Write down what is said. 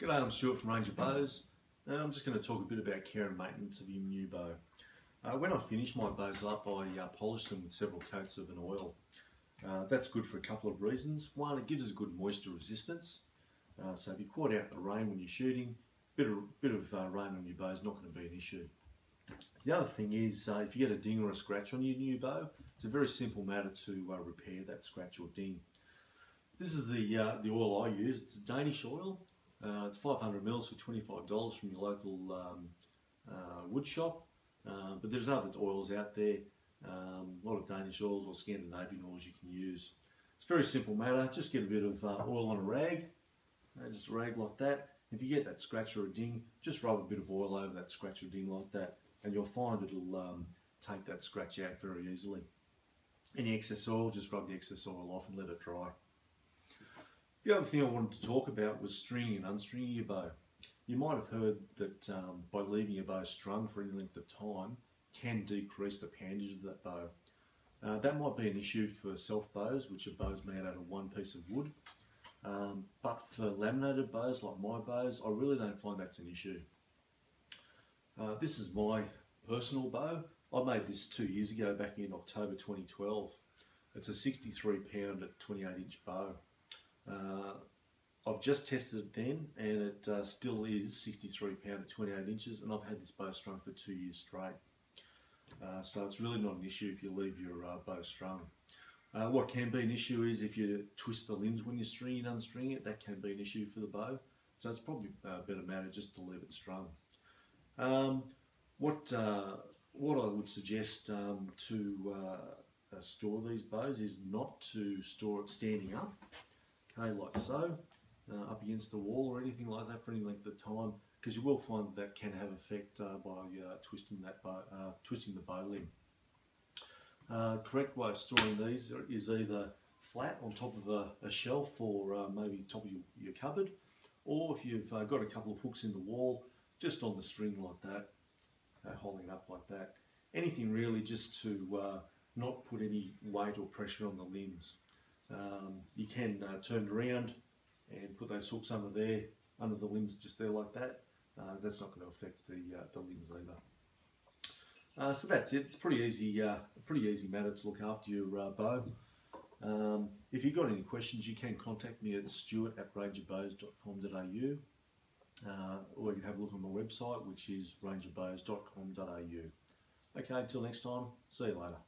G'day, I'm Stuart from Ranger Bows. I'm just going to talk a bit about care and maintenance of your new bow. When I finish my bows up, I polish them with several coats of an oil. That's good for a couple of reasons. One, it gives us a good moisture resistance. So if you're caught out in the rain when you're shooting, a bit of rain on your bow is not going to be an issue. The other thing is, if you get a ding or a scratch on your new bow, it's a very simple matter to repair that scratch or ding. This is the oil I use. It's Danish oil. It's 500 mils for $25 from your local wood shop, but there's other oils out there, a lot of Danish oils or Scandinavian oils you can use. It's a very simple matter. Just get a bit of oil on a rag, just a rag like that. If you get that scratch or a ding, just rub a bit of oil over that scratch or ding like that, and you'll find it'll take that scratch out very easily. Any excess oil, just rub the excess oil off and let it dry. The other thing I wanted to talk about was stringing and unstringing your bow. You might have heard that by leaving your bow strung for any length of time can decrease the poundage of that bow. That might be an issue for self bows, which are bows made out of one piece of wood. But for laminated bows like my bows, I really don't find that's an issue. This is my personal bow. I made this 2 years ago, back in October 2012. It's a 63 pound at 28-inch bow. I've just tested it then, and it still is 63 pound at 28 inches, and I've had this bow strung for 2 years straight. So it's really not an issue if you leave your bow strung. What can be an issue is if you twist the limbs when you're stringing and unstringing it. That can be an issue for the bow. So it's probably a better matter just to leave it strung. What I would suggest to store these bows is not to store it standing up. Okay, like so, up against the wall or anything like that for any length of time, because you will find that can have effect by twisting the bow limb. Correct way of storing these is either flat on top of a shelf or maybe top of your cupboard, or if you've got a couple of hooks in the wall, just on the string like that, holding it up like that. Anything really just to not put any weight or pressure on the limbs. You can turn it around and put those hooks under there, under the limbs, just there like that. That's not going to affect the limbs either. So that's it. It's pretty easy, a pretty easy matter to look after your bow. If you've got any questions, you can contact me at stuart@rangerbows.com.au, or you can have a look on my website, which is rangerbows.com.au. Okay, until next time, see you later.